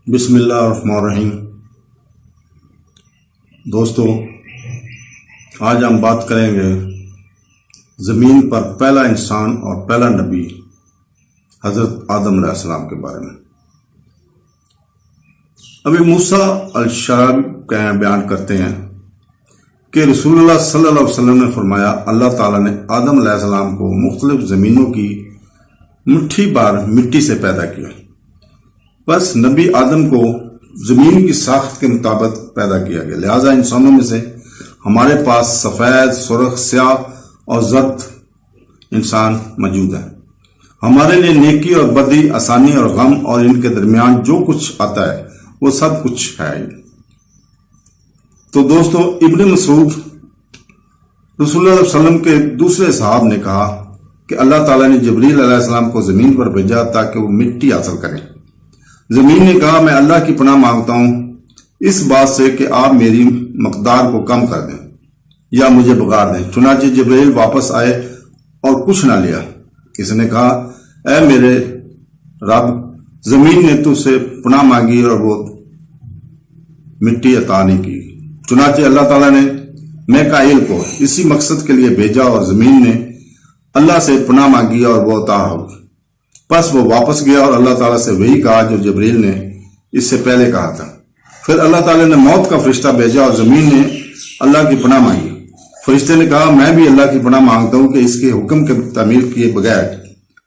بسم اللہ الرحمن الرحیم۔ دوستو، آج ہم بات کریں گے زمین پر پہلا انسان اور پہلا نبی حضرت آدم علیہ السلام کے بارے میں۔ ابھی موسیٰ الشعراوی بیان کرتے ہیں کہ رسول اللہ صلی اللہ علیہ وسلم نے فرمایا، اللہ تعالیٰ نے آدم علیہ السلام کو مختلف زمینوں کی مٹھی بار مٹی سے پیدا کیا، بس نبی آدم کو زمین کی ساخت کے مطابق پیدا کیا گیا، لہذا انسانوں میں سے ہمارے پاس سفید، سرخ، سیاہ اور زرد انسان موجود ہیں۔ ہمارے لیے نیکی اور بدی، آسانی اور غم اور ان کے درمیان جو کچھ آتا ہے وہ سب کچھ ہے۔ تو دوستو، ابن مسعود رسول اللہ علیہ وسلم کے دوسرے صحاب نے کہا کہ اللہ تعالیٰ نے جبریل علیہ السلام کو زمین پر بھیجا تاکہ وہ مٹی حاصل کریں۔ زمین نے کہا، میں اللہ کی پناہ مانگتا ہوں اس بات سے کہ آپ میری مقدار کو کم کر دیں یا مجھے بگاڑ دیں۔ چنانچہ جبریل واپس آئے اور کچھ نہ لیا۔ اس نے کہا، اے میرے رب، زمین نے تجھ سے پناہ مانگی اور وہ مٹی عطا نہیں کی۔ چنانچہ اللہ تعالیٰ نے میکائیل کو اسی مقصد کے لیے بھیجا اور زمین نے اللہ سے پناہ مانگی اور وہ عطا ہو۔ پس وہ واپس گیا اور اللہ تعالیٰ سے وہی کہا جو جبریل نے اس سے پہلے کہا تھا۔ پھر اللہ تعالیٰ نے موت کا فرشتہ بھیجا اور زمین نے اللہ کی پناہ مانگی۔ فرشتے نے کہا، میں بھی اللہ کی پناہ مانگتا ہوں کہ اس کے حکم کے تعمیل کیے بغیر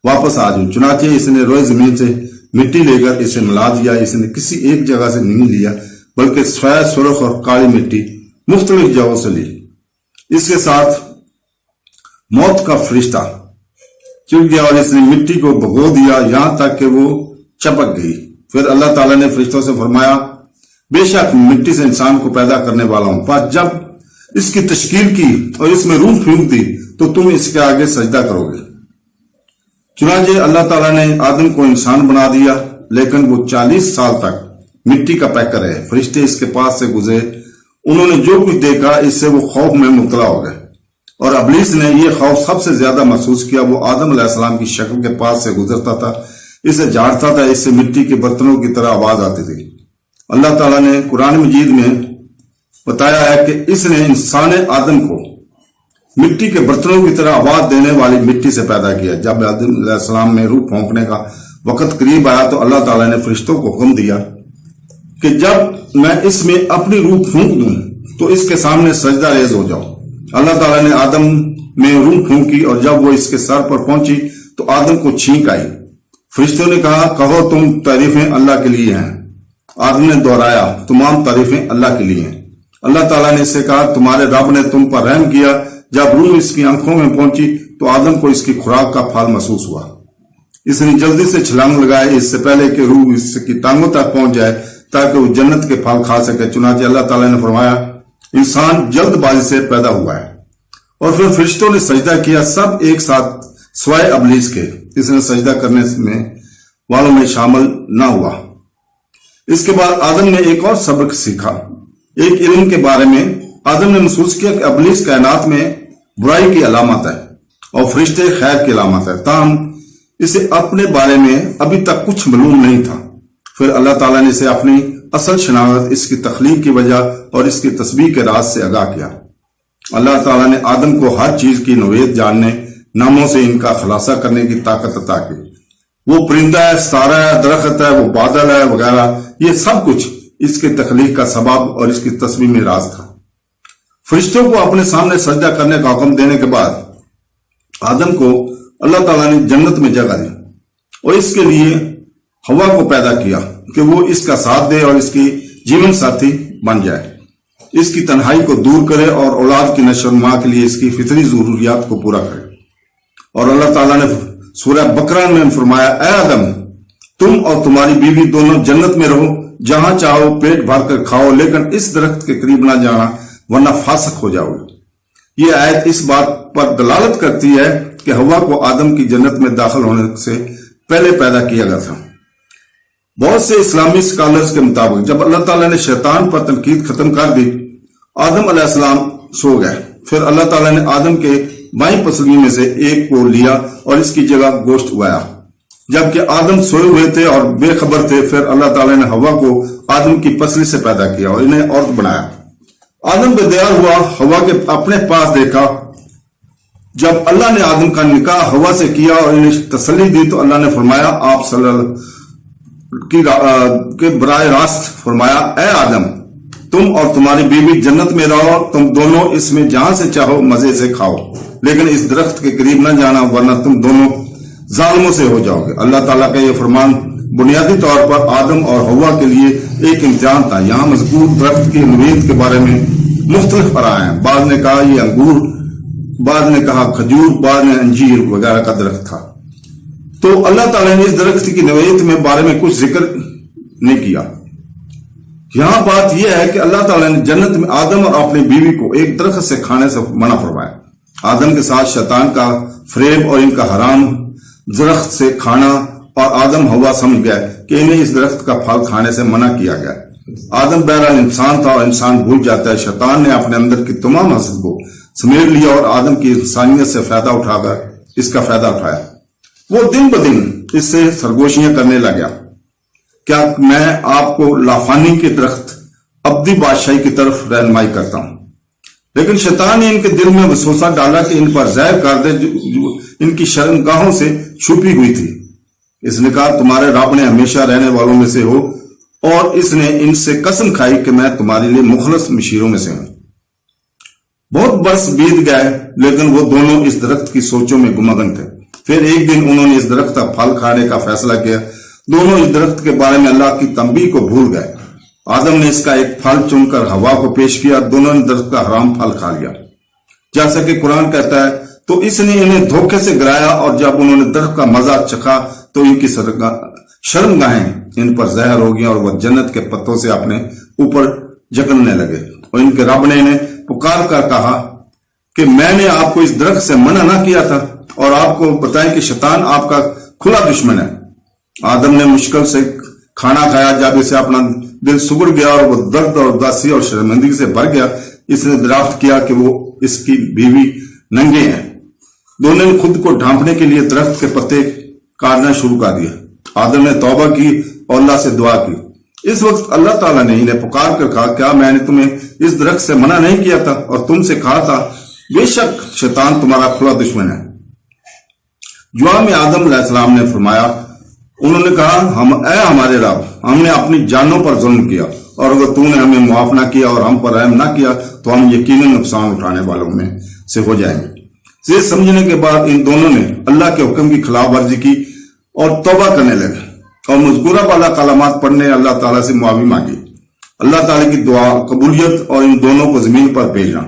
واپس آ جاؤں۔ چنانچہ اس نے روئے زمین سے مٹی لے کر اسے ملا دیا۔ اس نے کسی ایک جگہ سے نہیں لیا بلکہ سفید، سرخ اور کالی مٹی مختلف جگہوں سے لی۔ اس کے ساتھ موت کا فرشتہ چڑھ گیا اور اس نے مٹی کو بھگو دیا یہاں تک کہ وہ چپک گئی۔ پھر اللہ تعالیٰ نے فرشتوں سے فرمایا، بے شک مٹی سے انسان کو پیدا کرنے والا ہوں، پس جب اس کی تشکیل کی اور اس میں روح پھونک دی تو تم اس کے آگے سجدہ کرو گے۔ چنانچہ اللہ تعالیٰ نے آدم کو انسان بنا دیا، لیکن وہ 40 سال تک مٹی کا پیکر رہے۔ فرشتے اس کے پاس سے گزرے، انہوں نے جو کچھ دیکھا اس سے وہ خوف میں مبتلا ہو گئے، اور ابلیس نے یہ خوف سب سے زیادہ محسوس کیا۔ وہ آدم علیہ السلام کی شکل کے پاس سے گزرتا تھا، اسے جھاڑتا تھا، اس سے مٹی کے برتنوں کی طرح آواز آتی تھی۔ اللہ تعالیٰ نے قرآن مجید میں بتایا ہے کہ اس نے انسان آدم کو مٹی کے برتنوں کی طرح آواز دینے والی مٹی سے پیدا کیا۔ جب آدم علیہ السلام میں روح پھونکنے کا وقت قریب آیا تو اللہ تعالیٰ نے فرشتوں کو حکم دیا کہ جب میں اس میں اپنی روح پھونک دوں تو اس کے سامنے سجدہ ریز ہو جاؤ۔ اللہ تعالیٰ نے آدم میں روح پھونکی اور جب وہ اس کے سر پر پہنچی تو آدم کو چھینک آئی۔ فرشتوں نے کہا، کہو تم تعریفیں اللہ کے لیے ہیں۔ آدم نے دہرایا، تمام تعریفیں اللہ کے لیے ہیں۔ اللہ تعالیٰ نے اس سے کہا، تمہارے رب نے تم پر رحم کیا۔ جب روح اس کی آنکھوں میں پہنچی تو آدم کو اس کی خوراک کا پھل محسوس ہوا۔ اس نے جلدی سے چھلانگ لگائے اس سے پہلے کہ روح اس کی ٹانگوں تک پہنچ جائے تاکہ وہ جنت کے پھل کھا سکے۔ چنانچہ اللہ تعالیٰ نے فرمایا، انسان جلد بازی سے پیدا ہوا ہے۔ اور پھر فرشتوں نے سجدہ کیا، سب ایک ساتھ سوائے ابلیس کے۔ اس نے سجدہ کرنے میں والوں میں شامل نہ ہوا۔ اس کے بعد آدم نے ایک اور سبق سیکھا، ایک علم کے بارے میں۔ آدم نے محسوس کیا کہ ابلیس کائنات میں برائی کی علامت ہے اور فرشتے خیر کی علامت ہے، تاہم اسے اپنے بارے میں ابھی تک کچھ معلوم نہیں تھا۔ پھر اللہ تعالیٰ نے اسے اپنی اصل شناخت، اس کی تخلیق کی وجہ اور اس کی تسبیح کے راز سے آگاہ کیا۔ اللہ تعالیٰ نے آدم کو ہر چیز کی نوعیت جاننے، ناموں سے ان کا خلاصہ کرنے کی طاقت عطا کی۔ وہ پرندہ ہے، ستارہ ہے، درخت ہے، وہ بادل ہے وغیرہ، یہ سب کچھ اس کی تخلیق کا سبب اور اس کی تسبیح میں راز تھا۔ فرشتوں کو اپنے سامنے سجدہ کرنے کا حکم دینے کے بعد آدم کو اللہ تعالیٰ نے جنت میں جگہ دی اور اس کے لیے ہوا کو پیدا کیا کہ وہ اس کا ساتھ دے اور اس کی جیون ساتھی بن جائے، اس کی تنہائی کو دور کرے اور اولاد کی نشو و نما کے لیے اس کی فطری ضروریات کو پورا کرے۔ اور اللہ تعالیٰ نے سورہ بقرہ میں فرمایا، اے آدم، تم اور تمہاری بیوی دونوں جنت میں رہو، جہاں چاہو پیٹ بھر کر کھاؤ، لیکن اس درخت کے قریب نہ جانا ورنہ فاسق ہو جاؤ گے۔ یہ آیت اس بات پر دلالت کرتی ہے کہ ہوا کو آدم کی جنت میں داخل ہونے سے پہلے پیدا کیا گیا تھا۔ بہت سے اسلامی سکالرز کے مطابق جب اللہ تعالیٰ نے شیطان پر تنقید ختم کر دی، آدم علیہ السلام سو گئے۔ پھر اللہ تعالیٰ نے آدم کے بائیں پسلی میں سے ایک کو لیا اور اس کی جگہ گوشت اگایا۔ جبکہ آدم سوئے ہوئے تھے اور بے خبر تھے، پھر اللہ تعالیٰ نے ہوا کو آدم کی پسلی سے پیدا کیا اور انہیں عورت بنایا۔ آدم بیدار ہوا، ہوا کے اپنے پاس دیکھا۔ جب اللہ نے آدم کا نکاح ہوا سے کیا اور انہیں تسلی دی تو اللہ نے فرمایا آپ صلی اللہ کے براہ راست فرمایا، اے آدم تم اور تمہاری بیوی جنت میں رہو، تم دونوں اس میں جہاں سے چاہو مزے سے کھاؤ، لیکن اس درخت کے قریب نہ جانا ورنہ تم دونوں ظالموں سے ہو جاؤ گے۔ اللہ تعالیٰ کا یہ فرمان بنیادی طور پر آدم اور حوا کے لیے ایک امتحان تھا۔ یہاں مذکور درخت کی نوعیت کے بارے میں مختلف آرائیں ہیں، بعض نے کہا یہ انگور، بعض نے کہا کھجور، بعض نے انجیر وغیرہ کا درخت تھا۔ تو اللہ تعالیٰ نے اس درخت کی نوعیت میں بارے میں کچھ ذکر نہیں کیا۔ یہاں بات یہ ہے کہ اللہ تعالیٰ نے جنت میں آدم اور اپنی بیوی کو ایک درخت سے کھانے سے منع فرمایا۔ آدم کے ساتھ شیطان کا فریب اور ان کا حرام درخت سے کھانا، اور آدم حوا سمجھ گئے کہ انہیں اس درخت کا پھل کھانے سے منع کیا گیا۔ آدم بہرحال انسان تھا اور انسان بھول جاتا ہے۔ شیطان نے اپنے اندر کی تمام حسد کو سمیٹ لیا اور آدم کی انسانیت سے فائدہ اٹھا کر اس کا فائدہ اٹھایا۔ وہ دن بدن اس سے سرگوشیاں کرنے لگا، کیا میں آپ کو لافانی کے درخت ابدی بادشاہی کی طرف رہنمائی کرتا ہوں؟ لیکن شیطان نے ان کے دل میں وسوسہ ڈالا کہ ان پر زہر کر دے جو ان کی شرمگاہوں سے چھپی ہوئی تھی۔ اس نے کہا تمہارے رب نے ہمیشہ رہنے والوں میں سے ہو، اور اس نے ان سے قسم کھائی کہ میں تمہارے لیے مخلص مشیروں میں سے ہوں۔ بہت برس بیت گئے لیکن وہ دونوں اس درخت کی سوچوں میں گمگن تھے۔ پھر ایک دن انہوں نے اس درخت کا پھل کھانے کا فیصلہ کیا۔ دونوں اس درخت کے بارے میں اللہ کی تنبیہ کو بھول گئے۔ آدم نے اس کا ایک پھل چن کر ہوا کو پیش کیا، دونوں نے درخت کا حرام پھل کھا لیا۔ جیسا کہ قرآن کہتا ہے تو اس نے انہیں دھوکے سے گرایا، اور جب انہوں نے درخت کا مزہ چکھا تو ان کی شرمگاہیں ان پر زہر ہو گئی اور وہ جنت کے پتوں سے اپنے اوپر جکڑنے لگے۔ اور ان کے رب نے انہیں پکار کر کہا کہ میں نے آپ کو اس درخت سے منع نہ کیا تھا، اور آپ کو بتائیں کہ شیطان آپ کا کھلا دشمن ہے۔ آدم نے مشکل سے کھانا کھایا، جب اسے اپنا دل سگڑ گیا اور وہ درد اور اداسی اور شرمندگی سے بھر گیا، اس نے دریافت کیا کہ وہ اس کی بیوی ننگے ہیں۔ دونوں نے خود کو ڈھانپنے کے لیے درخت کے پتے کاٹنا شروع کر دیا۔ آدم نے توبہ کی اور اللہ سے دعا کی۔ اس وقت اللہ تعالیٰ نے انہیں پکار کر کہا کیا میں نے تمہیں اس درخت سے منع نہیں کیا تھا اور تم سے کہا تھا بے شک شیطان تمہارا کھلا دشمن ہے؟ جواب میں آدم علیہ السلام نے فرمایا، انہوں نے کہا اے ہمارے رب، ہم نے اپنی جانوں پر ظلم کیا، اور اگر تو نے ہمیں معاف نہ کیا اور ہم پر رحم نہ کیا تو ہم یقیناً نقصان اٹھانے والوں میں سے ہو جائیں گے۔ یہ سمجھنے کے بعد ان دونوں نے اللہ کے حکم کی خلاف ورزی کی اور توبہ کرنے لگے، اور مذکورہ والا کلمات پڑھنے اللہ تعالیٰ سے معافی مانگی۔ اللہ تعالیٰ کی دعا قبولیت اور ان دونوں کو زمین پر بھیجنا۔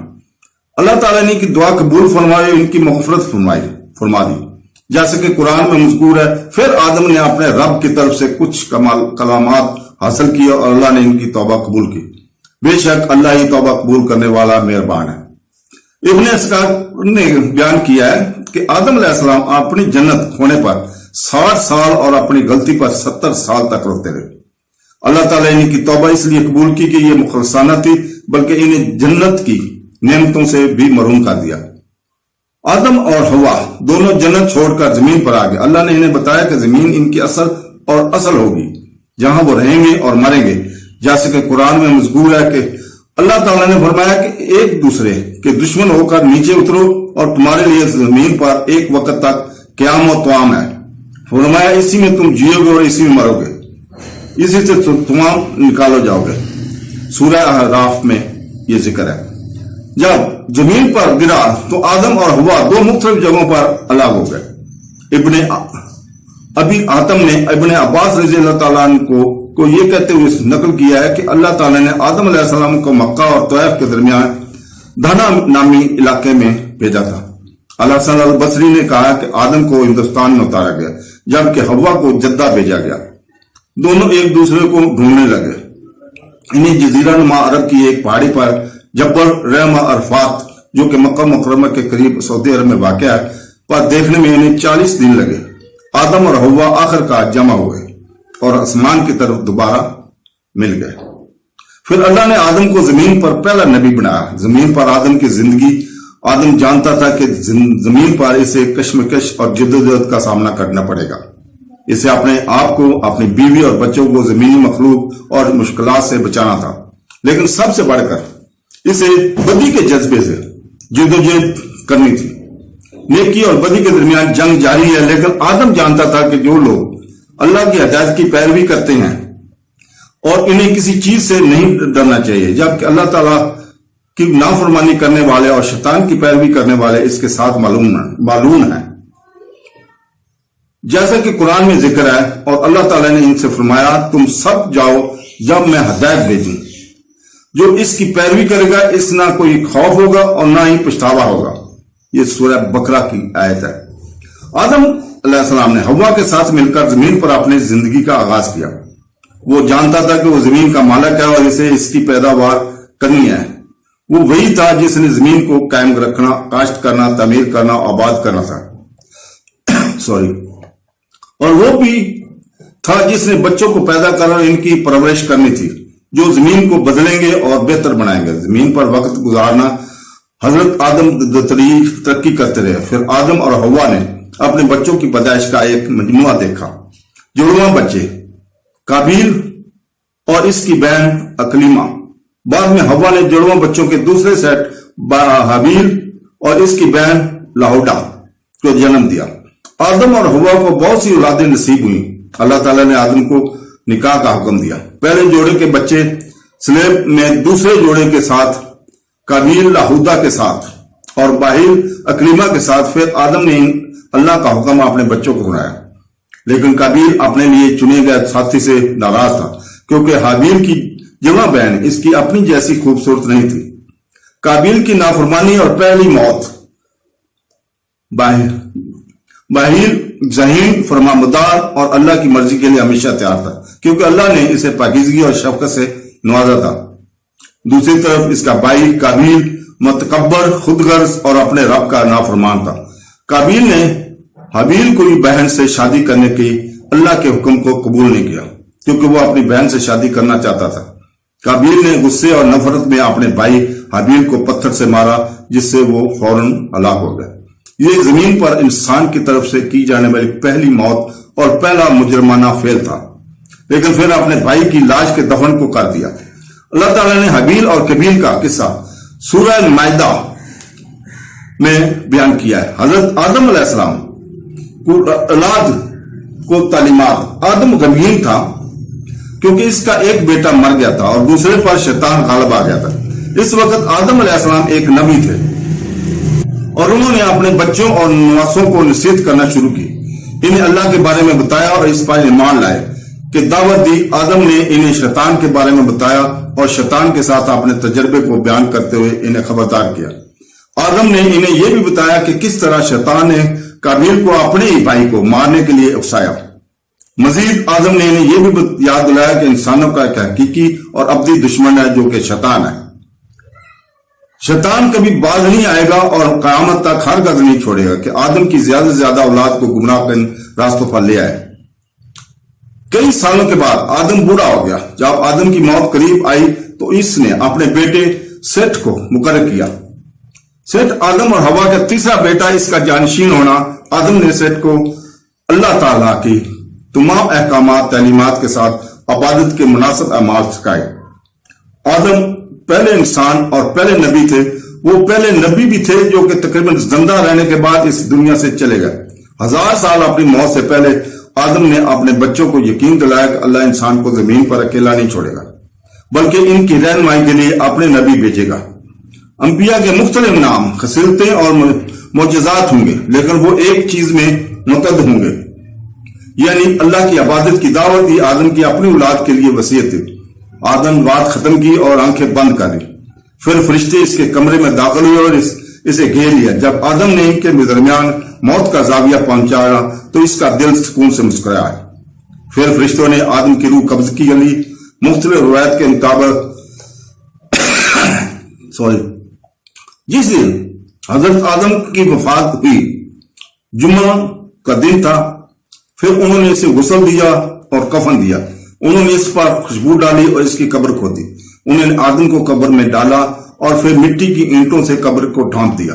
اللہ تعالیٰ نے کی دعا قبول فرمائی، ان کی مغفرت فرما دی، جیسے کہ قرآن میں مذکور ہے۔ پھر آدم نے اپنے رب کی طرف سے کچھ کلمات حاصل کیا اور اللہ نے ان کی توبہ قبول کی۔ بے شک اللہ ہی توبہ قبول کرنے والا مہربان ہے۔ ابن اسحاق نے بیان کیا ہے کہ آدم علیہ السلام اپنی جنت ہونے پر 60 سال اور اپنی غلطی پر 70 سال تک روتے رہے۔ اللہ تعالیٰ نے کی توبہ اس لیے قبول کی کہ یہ مخلصانہ تھی، بلکہ انہیں جنت کی نعمتوں سے بھی محروم کر دیا۔ آدم اور حوا دونوں جنت چھوڑ کر زمین پر آ گئے۔ اللہ نے انہیں بتایا کہ زمین ان کی اصل ہوگی، جہاں وہ رہیں گے اور مریں گے، جیسے کہ قرآن میں مذکور ہے کہ اللہ تعالیٰ نے فرمایا کہ ایک دوسرے کے دشمن ہو کر نیچے اترو، اور تمہارے لیے زمین پر ایک وقت تک قیام و طعام ہے۔ فرمایا اسی میں تم جیو گے اور اسی میں مرو گے، اسی سے تم نکالو جاؤ گے۔ سورہ اعراف میں یہ ذکر ہے۔ جب زمین پر گرا تو آدم اور حوا دو مختلف جگہوں پر الگ ہو گئے۔ ابھی آدم نے ابن عباس رضی اللہ تعالیٰ عنہ کو یہ کہتے ہوئے نقل کیا ہے کہ اللہ تعالیٰ نے آدم علیہ السلام کو مکہ اور طائف کے درمیان دھنا نامی علاقے میں بھیجا تھا۔ الحسن البصری نے کہا کہ آدم کو ہندوستان میں اتارا گیا، جبکہ حوا کو جدہ بھیجا گیا۔ دونوں ایک دوسرے کو ڈھونڈنے لگے۔ انہیں جزیرہ نما عرب کی ایک پہاڑی پر جبل رحمہ عرفات، جو کہ مکہ مکرمہ کے قریب سعودی عرب میں واقع ہے، پر دیکھنے میں انہیں 40 دن لگے۔ آدم اور حوا آخر کار جمع ہوئے اور آسمان کی طرف دوبارہ مل گئے۔ پھر اللہ نے آدم کو زمین پر پہلا نبی بنایا۔ زمین پر آدم کی زندگی، آدم جانتا تھا کہ زمین پر اسے کشمکش اور جدوجہد کا سامنا کرنا پڑے گا۔ اسے اپنے آپ کو، اپنی بیوی اور بچوں کو زمینی مخلوق اور مشکلات سے بچانا تھا، لیکن سب سے بڑھ کر اسے بدی کے جذبے سے جدوجہد کرنی تھی۔ نیکی اور بدی کے درمیان جنگ جاری ہے، لیکن آدم جانتا تھا کہ جو لوگ اللہ کی ہدایت کی پیروی کرتے ہیں اور انہیں کسی چیز سے نہیں ڈرنا چاہیے، جبکہ اللہ تعالیٰ کی نافرمانی کرنے والے اور شیطان کی پیروی کرنے والے اس کے ساتھ معلوم ہیں۔ جیسا کہ قرآن میں ذکر ہے، اور اللہ تعالیٰ نے ان سے فرمایا تم سب جاؤ جب میں ہدایت بھیجوں، جو اس کی پیروی کرے گا اس نہ کوئی خوف ہوگا اور نہ ہی پچھتاوا ہوگا۔ یہ سورہ بقرہ کی آیت ہے۔ آدم علیہ السلام نے حوا کے ساتھ مل کر زمین پر اپنی زندگی کا آغاز کیا۔ وہ جانتا تھا کہ وہ زمین کا مالک ہے اور اسے اس کی پیداوار کرنی ہے۔ وہ وہی تھا جس نے زمین کو قائم رکھنا، کاشت کرنا، تعمیر کرنا، آباد کرنا تھا اور وہ بھی تھا جس نے بچوں کو پیدا کر ان کی پرورش کرنی تھی، جو زمین کو بدلیں گے اور بہتر بنائیں گے۔ زمین پر وقت گزارنا حضرت آدم ترقی کرتے رہے۔ پھر آدم اور حوا نے اپنے بچوں کی پیدائش کا ایک مجموعہ دیکھا، جڑواں بچے قابیل اور اس کی بہن اکلیما۔ بعد میں حوا نے جڑواں بچوں کے دوسرے سیٹ حابیل اور اس کی بہن لاہوڈا کو جنم دیا۔ آدم اور حوا کو بہت سی اولادیں نصیب ہوئیں۔ اللہ تعالیٰ نے آدم کو نکاح کا حکم دیا۔ پہلے جوڑے کے بچے سلیب میں دوسرے جوڑے کے ساتھ، قابیل لاہودا کے ساتھ اور باہیل اکلیما کے ساتھ۔ پھر آدم نے اللہ کا حکم اپنے بچوں کو سنایا، لیکن قابیل اپنے لیے چنے گئے ساتھی سے ناراض تھا، کیونکہ حابیل کی جمع بہن اس کی اپنی جیسی خوبصورت نہیں تھی۔ قابیل کی نافرمانی اور پہلی موت، باہیل ذہین، فرمانبردار اور اللہ کی مرضی کے لیے ہمیشہ تیار تھا، کیونکہ اللہ نے اسے پاکیزگی اور شفقت سے نوازا تھا۔ دوسری طرف اس کا بھائی قابیل متکبر، خود غرض اور اپنے رب کا نافرمان تھا۔ قابیل نے حابیل کو بہن سے شادی کرنے کی اللہ کے حکم کو قبول نہیں کیا، کیونکہ وہ اپنی بہن سے شادی کرنا چاہتا تھا۔ قابیل نے غصے اور نفرت میں اپنے بھائی حابیل کو پتھر سے مارا، جس سے وہ فوراً ہلاک ہو گئے۔ یہ زمین پر انسان کی طرف سے کی جانے والی پہلی موت اور پہلا مجرمانہ فعل تھا، لیکن پھر اپنے بھائی کی لاش کے دفن کو کر دیا۔ اللہ تعالیٰ نے حابیل اور قابیل کا قصہ سورہ مائدہ میں بیان کیا ہے۔ حضرت آدم علیہ السلام کو اولاد کو تعلیمات۔ آدم غمگین تھا کیونکہ اس کا ایک بیٹا مر گیا تھا اور دوسرے پر شیطان غالب آ گیا تھا۔ اس وقت آدم علیہ السلام ایک نبی تھے اور انہوں نے اپنے بچوں اور نواسوں کو نصیحت کرنا شروع کی، انہیں اللہ کے بارے میں بتایا اور اس پر ایمان لائے کہ دعوت دی۔ آدم نے انہیں شیطان کے بارے میں بتایا اور شیطان کے ساتھ اپنے تجربے کو بیان کرتے ہوئے انہیں خبردار کیا۔ آدم نے انہیں یہ بھی بتایا کہ کس طرح شیطان نے قابیل کو اپنے ہی بھائی کو مارنے کے لیے اکسایا۔ مزید آدم نے انہیں یہ بھی یاد دلایا کہ انسانوں کا ایک حقیقی اور ابدی دشمن ہے جو کہ شیطان ہے۔ شیطان کبھی باز نہیں آئے گا اور قیامت تک ہرگز نہیں چھوڑے گا کہ آدم کی زیادہ سے زیادہ اولاد کو گمراہ کن راستوں پر لے آئے۔ کئی سالوں کے بعد آدم بوڑھا ہو گیا۔ جب آدم کی موت قریب آئی تو اس نے اپنے بیٹے سیٹ کو مقرر کیا۔ سیٹ آدم اور حوا کا تیسرا بیٹا، اس کا جانشین ہونا۔ آدم نے سیٹ کو اللہ تعالیٰ کی تمام احکامات، تعلیمات کے ساتھ عبادت کے مناسب اعمال سکھائے۔ آدم پہلے انسان اور پہلے نبی تھے۔ وہ پہلے نبی بھی تھے جو کہ تقریباً زندہ رہنے کے بعد اس دنیا سے چلے گئے۔ 1000 سال اپنی موت سے پہلے آدم نے اپنے بچوں کو یقین دلایا کہ اللہ انسان کو زمین پر اکیلا نہیں چھوڑے گا، بلکہ ان کی رہنمائی کے لیے اپنے نبی بھیجے گا۔ انبیاء کے مختلف نام، خصلتیں اور معجزات ہوں گے، لیکن وہ ایک چیز میں متحد ہوں گے، یعنی اللہ کی عبادت کی دعوت ہی آدم کی اپنی اولاد کے لیے وصیت تھی۔ آدم بات ختم کی اور آنکھیں بند کر لی۔ پھر فرشتے اس کے کمرے میں داخل ہوئے اور اسے گھیر لیا۔ جب آدم نے ان کے درمیان موت کا زاویہ پہنچایا تو اس کا دل سکون سے مسکرایا۔ پھر فرشتوں نے آدم کی روح قبض کی لی۔ مختلف روایت کے مطابق جس دن حضرت آدم کی وفات ہوئی جمعہ کا دن تھا۔ پھر انہوں نے اسے غسل دیا اور کفن دیا۔ انہوں نے اس پر خوشبو ڈالی اور اس کی قبر کھودی۔ انہوں نے آدم کو قبر میں ڈالا اور پھر مٹی کی اینٹوں سے قبر کو ڈھانپ دیا۔